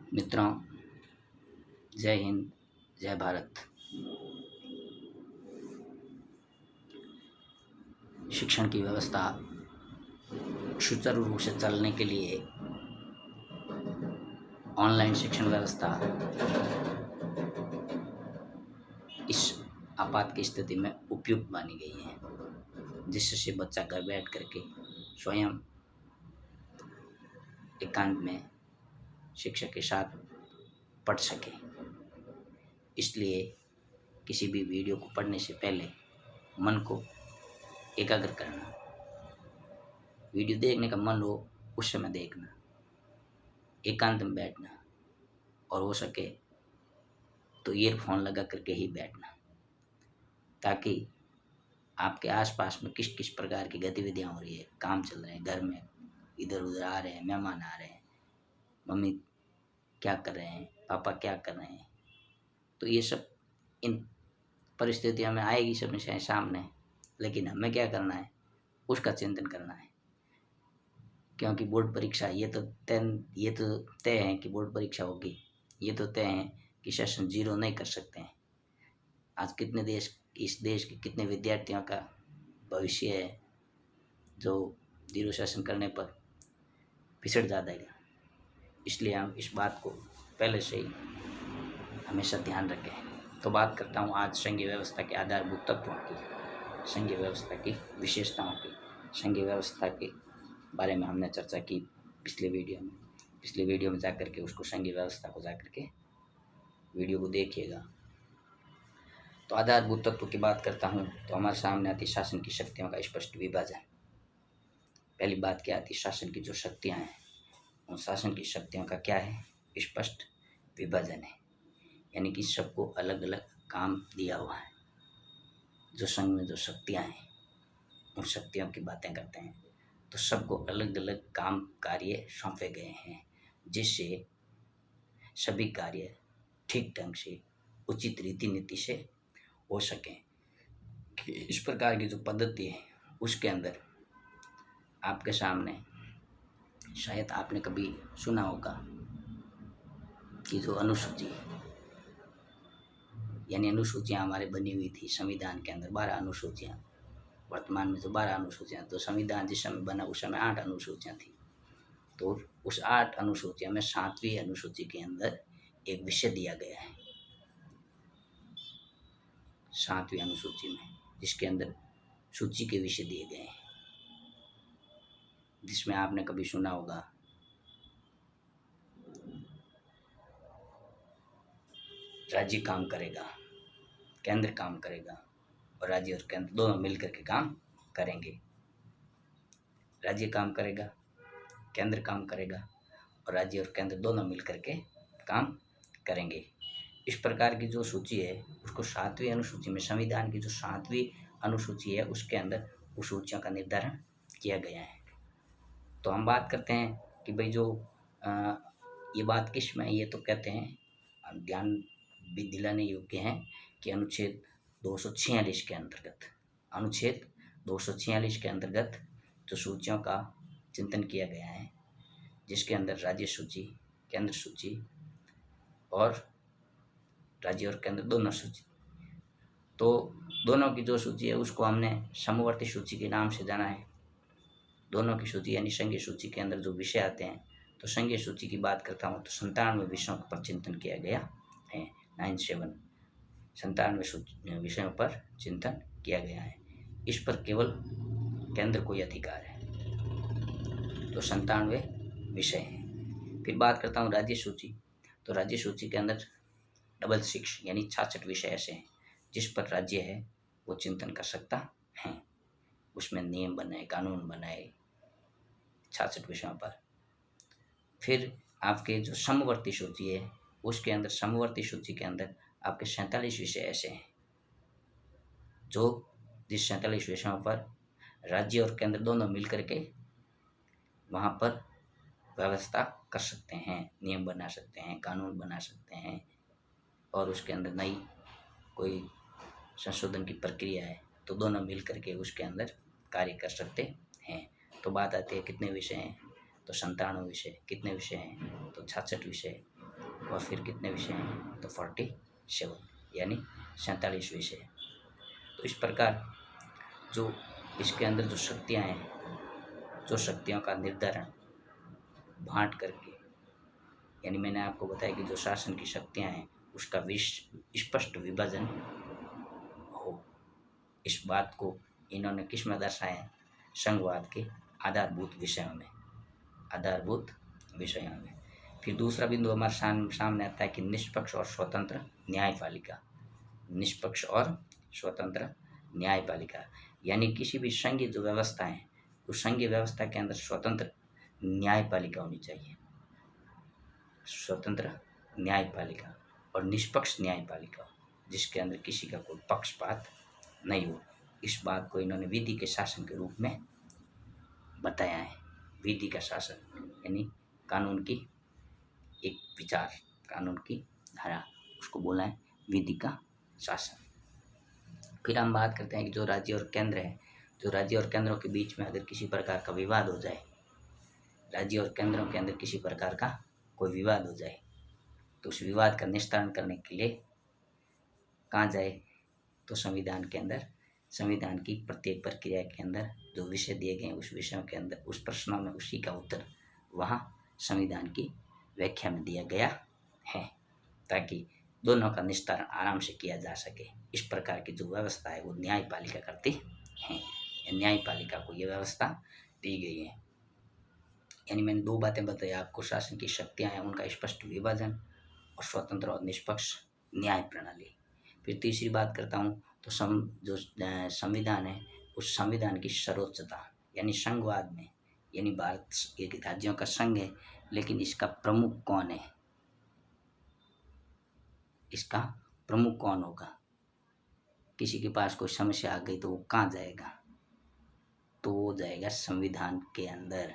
मित्रों, जय हिंद, जय भारत। शिक्षण की व्यवस्था सुचारू रूप से चलने के लिए ऑनलाइन शिक्षण व्यवस्था इस आपात की स्थिति में उपयुक्त मानी गई है, जिससे बच्चा घर बैठ करके स्वयं एकांत में शिक्षक के साथ पढ़ सके। इसलिए किसी भी वीडियो को पढ़ने से पहले मन को एकाग्र करना, वीडियो देखने का मन हो उस समय देखना, एकांत में बैठना और हो सके तो ईयरफोन लगा करके ही बैठना, ताकि आपके आसपास में किस किस प्रकार की गतिविधियां हो रही है, काम चल रहे हैं, घर में इधर उधर आ रहे हैं, मेहमान आ रहे हैं, मम्मी क्या कर रहे हैं, पापा क्या कर रहे हैं, तो ये सब इन परिस्थितियों में आएगी समस्याएं सामने। लेकिन हमें क्या करना है, उसका चिंतन करना है, क्योंकि बोर्ड परीक्षा ये तो तय है कि बोर्ड परीक्षा होगी, ये तो तय है कि सेशन 0 नहीं कर सकते हैं। आज इस देश के कितने विद्यार्थियों का भविष्य है जो 0 सेशन करने पर पिछड़ जाएगा। इसलिए हम इस बात को पहले से ही हमेशा ध्यान रखें। तो बात करता हूँ आज संघीय व्यवस्था के आधारभूत तत्वों की, संघीय व्यवस्था की विशेषताओं की। संघीय व्यवस्था के बारे में हमने चर्चा की पिछले वीडियो में जाकर के उसको संघीय व्यवस्था को जाकर के वीडियो को देखिएगा। तो आधारभूत तत्व की बात करता हूँ तो हमारे सामने आती शासन की शक्तियों का स्पष्ट विभाजन। पहली बात क्या आती, शासन की जो शक्तियाँ हैं उन शासन की शक्तियों का क्या है, स्पष्ट विभाजन है। यानी कि सबको अलग अलग काम दिया हुआ है। जो संघ में जो शक्तियाँ हैं उन शक्तियों की बातें करते हैं तो सबको अलग अलग काम कार्य सौंपे गए हैं, जिससे सभी कार्य ठीक ढंग से उचित रीति नीति से हो सकें। इस प्रकार की जो पद्धति है उसके अंदर आपके सामने शायद आपने कभी सुना होगा कि जो अनुसूची यानी अनुसूचियाँ हमारे बनी हुई थी संविधान के अंदर, 12 अनुसूचियाँ। वर्तमान में जो 12 अनुसूचियाँ, तो संविधान जिस समय बना उस समय 8 अनुसूचियाँ थी। तो उस 8 अनुसूचियों में 7वीं अनुसूची के अंदर एक विषय दिया गया है, 7वीं अनुसूची में, जिसके अंदर सूची के विषय दिए गए हैं, जिसमें आपने कभी सुना होगा राज्य काम करेगा, केंद्र काम करेगा और राज्य और केंद्र दोनों मिलकर के काम करेंगे। राज्य काम करेगा, केंद्र काम करेगा और राज्य और केंद्र दोनों मिलकर के काम करेंगे। इस प्रकार की जो सूची है उसको 7वीं अनुसूची में, संविधान की जो 7वीं अनुसूची है उसके अंदर उस सूचियों का निर्धारण किया गया है। तो हम बात करते हैं कि भाई जो ये बात किस में, ये तो कहते हैं ध्यान भी दिलाने योग्य है कि अनुच्छेद 246 के अंतर्गत जो सूचियों का चिंतन किया गया है, जिसके अंदर राज्य सूची, केंद्र सूची और राज्य और केंद्र दोनों सूची, तो दोनों की जो सूची है उसको हमने समवर्ती सूची के नाम से जाना है। दोनों की सूची यानी संघीय सूची के अंदर जो विषय आते हैं, तो संघीय सूची की बात करता हूँ तो 97 विषयों पर चिंतन किया गया है। 97 विषयों पर चिंतन किया गया है। इस पर केवल केंद्र को ही अधिकार है। तो 97 विषय हैं। फिर बात करता हूँ राज्य सूची। तो राज्य सूची के अंदर डबल 6 यानी 66 विषय ऐसे हैं जिस पर राज्य है वो चिंतन कर सकता है, उसमें नियम बनाए, कानून बनाए 66 विषयों पर। फिर आपके जो समवर्ती सूची है उसके अंदर, समवर्ती सूची के अंदर आपके 47 विषय ऐसे हैं जो जिस 47 विषयों पर राज्य और केंद्र दोनों मिलकर के वहाँ पर व्यवस्था कर सकते हैं, नियम बना सकते हैं, कानून बना सकते हैं और उसके अंदर नई कोई संशोधन की प्रक्रिया है तो दोनों मिलकर के उसके अंदर कार्य कर सकते हैं। तो बात आती है कितने विषय हैं, तो 97 विषय। कितने विषय हैं, तो 66 विषय। और फिर कितने विषय हैं, तो 47 यानी 47 विषय। तो इस प्रकार जो इसके अंदर जो शक्तियाँ हैं, जो शक्तियों का निर्धारण बांट करके, यानी मैंने आपको बताया कि जो शासन की शक्तियाँ हैं उसका स्पष्ट विभाजन हो, इस बात को इन्होंने किस में दर्शाया, संघवाद के आधारभूत विषयों में, आधारभूत विषयों में। फिर दूसरा बिंदु हमारे सामने आता है कि निष्पक्ष और स्वतंत्र न्यायपालिका। निष्पक्ष और स्वतंत्र न्यायपालिका यानी किसी भी संघीय जो व्यवस्था है उस संघीय व्यवस्था के अंदर स्वतंत्र न्यायपालिका होनी चाहिए, स्वतंत्र न्यायपालिका और निष्पक्ष न्यायपालिका जिसके अंदर किसी का कोई पक्षपात नहीं हो। इस बात को इन्होंने विधि के शासन के रूप में बताया है। विधि का शासन यानी कानून की एक विचार, कानून की धारा, उसको बोला है विधि का शासन। फिर हम बात करते हैं कि जो राज्य और केंद्र है, जो राज्य और केंद्रों के बीच में अगर किसी प्रकार का विवाद हो जाए, राज्य और केंद्रों के अंदर किसी प्रकार का कोई विवाद हो जाए, तो उस विवाद का निस्तारण करने के लिए कहाँ जाए, तो संविधान के अंदर, संविधान की प्रत्येक प्रक्रिया के अंदर जो विषय दिए गए उस विषयों के अंदर उस प्रश्नों में उसी का उत्तर वहाँ संविधान की व्याख्या में दिया गया है, ताकि दोनों का निस्तारण आराम से किया जा सके। इस प्रकार की जो व्यवस्था है वो न्यायपालिका करती है, न्यायपालिका को ये व्यवस्था दी गई है। यानी मैंने दो बातें बताई आपको, शासन की शक्तियाँ हैं उनका स्पष्ट विभाजन और स्वतंत्र और निष्पक्ष न्याय प्रणाली। फिर तीसरी बात करता हूँ तो जो संविधान है उस संविधान की सर्वोच्चता, यानी संघवाद में, यानी भारत एक राज्यों का संघ है लेकिन इसका प्रमुख कौन है, इसका प्रमुख कौन होगा। किसी के पास कोई समस्या आ गई तो वो कहाँ जाएगा, तो वो जाएगा संविधान के अंदर।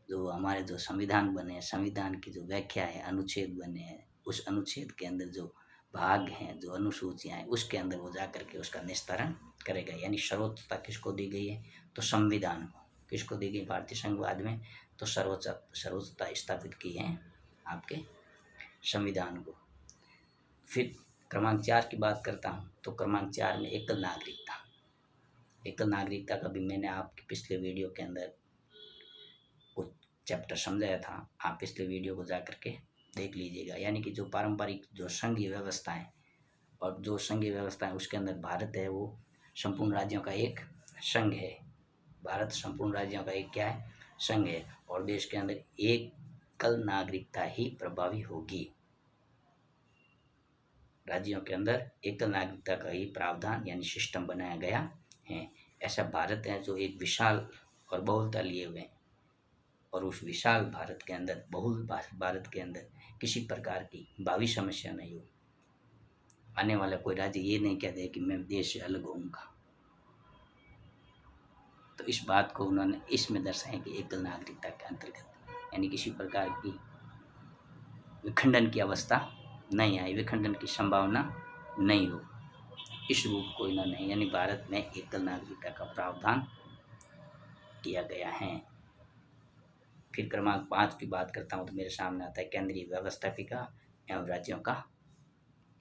जो हमारे जो संविधान बने हैं, संविधान की जो व्याख्या है, अनुच्छेद बने हैं, उस अनुच्छेद के अंदर जो भाग हैं, जो अनुसूचियाँ हैं, उसके अंदर वो जा करके उसका निस्तारण करेगा। यानी सर्वोच्चता किसको दी गई है, तो संविधान को। किसको दी गई भारतीय संघवाद में, तो सर्वोच्चता स्थापित की है आपके संविधान को। फिर क्रमांक 4 की बात करता हूँ तो क्रमांक 4 में एकल नागरिकता। एकल नागरिकता का भी मैंने आपके पिछले वीडियो के अंदर कुछ चैप्टर समझाया था, आप पिछले वीडियो को जा करके देख लीजिएगा। यानी कि जो पारंपरिक जो संघीय व्यवस्था है और जो संघीय व्यवस्था है उसके अंदर भारत है वो संपूर्ण राज्यों का एक संघ है। भारत संपूर्ण राज्यों का एक क्या है, संघ है, और देश के अंदर एकल नागरिकता ही प्रभावी होगी। राज्यों के अंदर एकल नागरिकता का ही प्रावधान यानी सिस्टम बनाया गया है। ऐसा भारत है जो एक विशाल और बहुलता लिए हुए, और उस विशाल भारत के अंदर, बहुल भारत के अंदर किसी प्रकार की भावी समस्या नहीं हो। आने वाला कोई राज्य ये नहीं कहते कि मैं देश से अलग होऊंगा। तो इस बात को उन्होंने इसमें दर्शाया कि एकल नागरिकता के अंतर्गत यानी किसी प्रकार की विखंडन की अवस्था नहीं आई, विखंडन की संभावना नहीं हो, इस रूप को इन्होंने, यानी भारत में एकल नागरिकता का प्रावधान किया गया है। फिर क्रमांक 5 की बात करता हूँ तो मेरे सामने आता है केंद्रीय व्यवस्थापिका एवं राज्यों का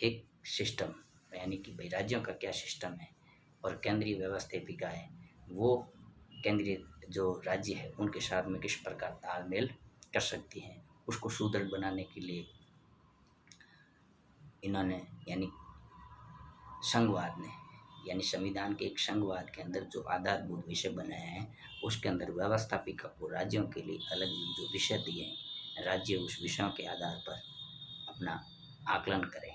एक सिस्टम, यानी कि भाई राज्यों का क्या सिस्टम है और केंद्रीय व्यवस्थापिका है वो केंद्रीय जो राज्य है उनके साथ में किस प्रकार तालमेल कर सकती हैं, उसको सुदृढ़ बनाने के लिए इन्होंने, यानी संघवाद ने, यानी संविधान के एक संघवाद के अंदर जो आधारभूत विषय बनाया है उसके अंदर व्यवस्थापिका को राज्यों के लिए अलग जो विषय दिए हैं, राज्य उस विषयों के आधार पर अपना आकलन करें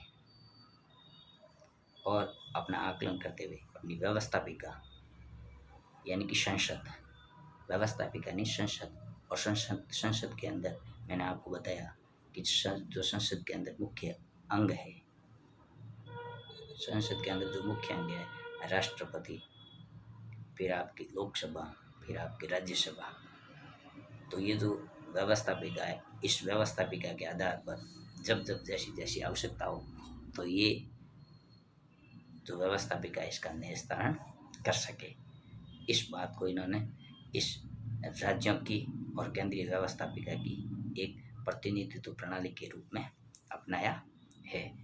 और अपना आकलन करते हुए अपनी व्यवस्थापिका यानी कि संसद, व्यवस्थापिका नहीं संसद, और संसद के अंदर मैंने आपको बताया कि जो संसद के अंदर मुख्य अंग है, संसद के अंदर जो मुख्य अंग है राष्ट्रपति, फिर आपकी लोकसभा, फिर आपकी राज्यसभा। तो ये जो व्यवस्थापिका है, इस व्यवस्थापिका के आधार पर जब जब जैसी जैसी आवश्यकता हो तो ये जो व्यवस्थापिका है इसका निस्तारण कर सके। इस बात को इन्होंने इस राज्यों की और केंद्रीय व्यवस्थापिका की एक प्रतिनिधित्व प्रणाली के रूप में अपनाया है।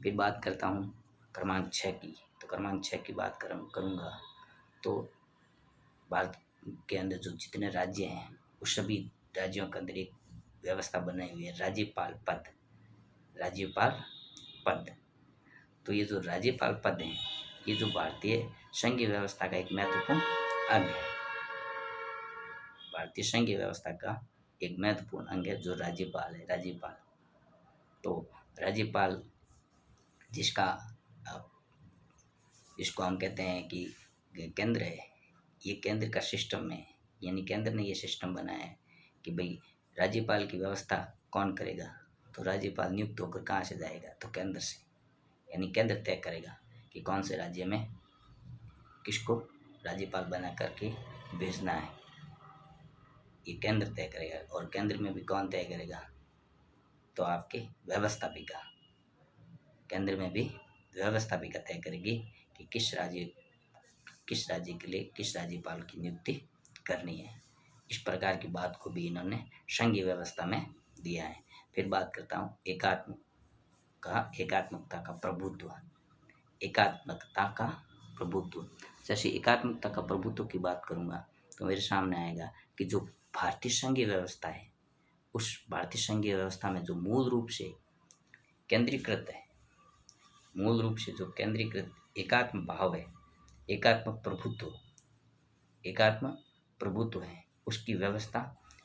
फिर बात करता हूँ क्रमांक 6 की। तो क्रमांक 6 की बात करूँगा तो भारत के अंदर जो जितने राज्य हैं उस सभी राज्यों के अंदर एक व्यवस्था बनाई हुई है, राज्यपाल पद। राज्यपाल पद, तो ये जो राज्यपाल पद है ये जो भारतीय संघीय व्यवस्था का एक महत्वपूर्ण अंग है। भारतीय संघीय व्यवस्था का एक महत्वपूर्ण अंग है जो राज्यपाल है। राज्यपाल, तो राज्यपाल जिसका जिसको हम कहते हैं कि केंद्र है, ये केंद्र का सिस्टम है, यानी केंद्र ने ये सिस्टम बनाया है कि भाई राज्यपाल की व्यवस्था कौन करेगा। तो राज्यपाल नियुक्त होकर कहाँ से जाएगा, तो केंद्र से, यानी केंद्र तय करेगा कि कौन से राज्य में किसको राज्यपाल बना करके भेजना है, ये केंद्र तय करेगा। और केंद्र में भी कौन तय करेगा, तो आपके व्यवस्थापिका, केंद्र में भी व्यवस्थापिका तय करेगी कि किस राज्य के लिए किस राज्यपाल की नियुक्ति करनी है। इस प्रकार की बात को भी इन्होंने संघीय व्यवस्था में दिया है। फिर बात करता हूँ एकात्मकता का प्रभुत्व। एकात्मकता का प्रभुत्व, जैसे एकात्मकता का प्रभुत्व की बात करूँगा तो मेरे सामने आएगा कि जो भारतीय संघीय व्यवस्था है, उस भारतीय संघीय व्यवस्था में जो मूल रूप से केंद्रीकृत है, मूल रूप से जो केंद्रीकृत एकात्म भाव है, एकात्म प्रभुत्व है, उसकी व्यवस्था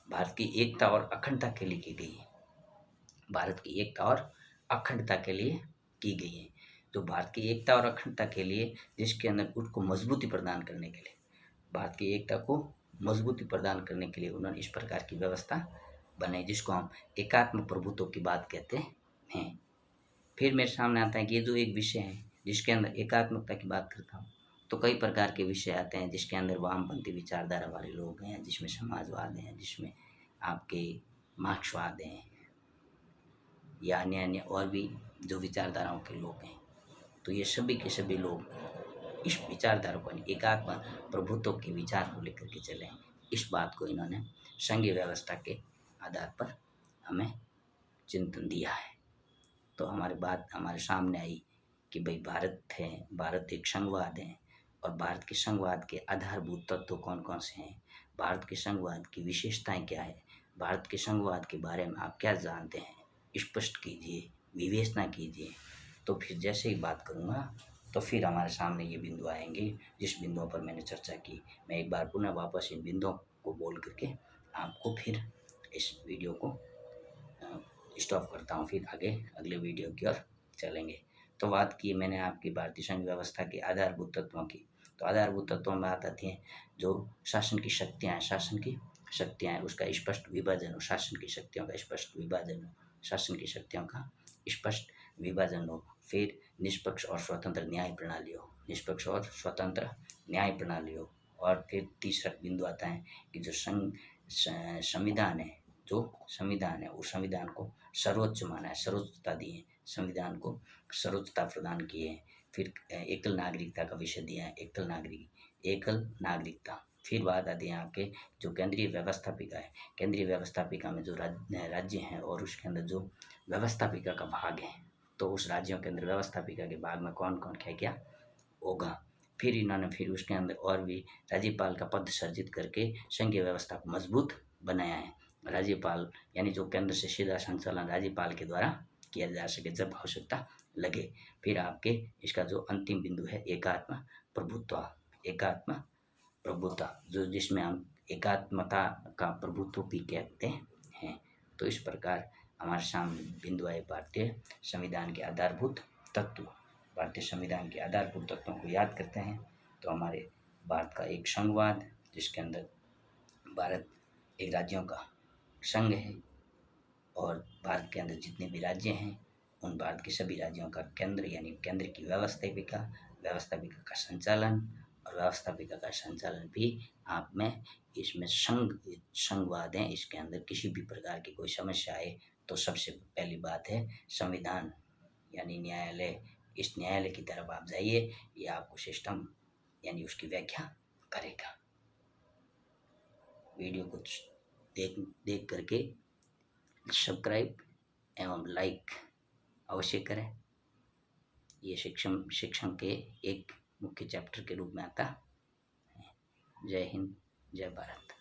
भारत की एकता और अखंडता के लिए की गई है। भारत की एकता और अखंडता के लिए की गई है। तो भारत की एकता और अखंडता के लिए, जिसके अंदर उसको मजबूती प्रदान करने के लिए, भारत की एकता को मजबूती प्रदान करने के लिए उन्होंने इस प्रकार की व्यवस्था बनाई, जिसको हम एकात्म प्रभुत्व की बात कहते हैं। फिर मेरे सामने आता है कि ये जो एक विषय है जिसके अंदर एकात्मकता की बात करता हूँ, तो कई प्रकार के विषय आते हैं जिसके अंदर वामपंथी विचारधारा वाले लोग हैं, जिसमें समाजवाद हैं, जिसमें आपके मार्क्सवाद हैं, या अन्य अन्य और भी जो विचारधाराओं के लोग हैं। तो ये सभी के सभी लोग इस विचारधारा को, एकात्म प्रभुत्व के विचार को लेकर के चले। इस बात को इन्होंने संघीय व्यवस्था के आधार पर हमें चिंतन दिया है। तो हमारे सामने आई कि भाई भारत एक संघवाद है, और भारत के संघवाद के आधारभूत तत्व कौन कौन से हैं, भारत के संघवाद की विशेषताएं क्या है, भारत के संघवाद के बारे में आप क्या जानते हैं, स्पष्ट कीजिए, विवेचना कीजिए। तो फिर जैसे ही बात करूँगा तो फिर हमारे सामने ये बिंदु आएंगे जिस बिंदुओं पर मैंने चर्चा की। मैं एक बार पुनः वापस इन बिंदुओं को बोल करके आपको फिर इस वीडियो को स्टॉप करता हूँ, फिर अगले वीडियो की ओर चलेंगे। तो बात की मैंने आपकी भारतीय संघ व्यवस्था के आधारभूत तत्वों की। तो आधारभूत तत्वों में आती हैं जो शासन की शक्तियाँ हैं, उसका स्पष्ट विभाजन हो, शासन की शक्तियों का स्पष्ट विभाजन हो, फिर निष्पक्ष और स्वतंत्र न्याय प्रणाली हो, और फिर तीसरा बिंदु आता है कि जो संविधान है, उस संविधान को सर्वोच्च माना है, सर्वोच्चता दी है, संविधान को सर्वोच्चता प्रदान की है। फिर एकल नागरिकता का विषय दिया है, एकल नागरिकता। फिर बात आती है आपके जो केंद्रीय व्यवस्थापिका है, केंद्रीय व्यवस्थापिका में जो राज्य हैं और उसके अंदर जो व्यवस्थापिका का भाग है, तो उस राज्यों के अंदर व्यवस्थापिका के भाग में कौन कौन क्या होगा। फिर इन्होंने उसके अंदर और भी राज्यपाल का पद सर्जित करके संघीय व्यवस्था को मजबूत बनाया है। राज्यपाल यानी जो केंद्र से सीधा संचालन राज्यपाल के द्वारा किया जा सके जब आवश्यकता लगे। फिर आपके इसका जो अंतिम बिंदु है एकात्म प्रभुत्व, जो जिसमें हम एकात्मता का प्रभुत्व भी कहते हैं। तो इस प्रकार हमारे सामने बिंदु आए भारतीय संविधान के आधारभूत तत्व। भारतीय संविधान के आधारभूत तत्वों को याद करते हैं तो हमारे भारत का एक संघवाद, जिसके अंदर भारत एक राज्यों का संघ है, और भारत के अंदर जितने भी राज्य हैं उन भारत के सभी राज्यों का केंद्र यानी केंद्र की व्यवस्थापिका का संचालन, और व्यवस्थापिका का संचालन भी आप में इसमें संघवाद है। इसके अंदर किसी भी प्रकार की कोई समस्या आए तो सबसे पहली बात है संविधान यानी न्यायालय। इस न्यायालय की तरफ आप जाइए, ये आपको सिस्टम यानी उसकी व्याख्या करेगा। वीडियो को देख करके सब्सक्राइब एवं लाइक अवश्य करें। ये शिक्षण के एक मुख्य चैप्टर के रूप में आता है। जय हिंद, जय भारत।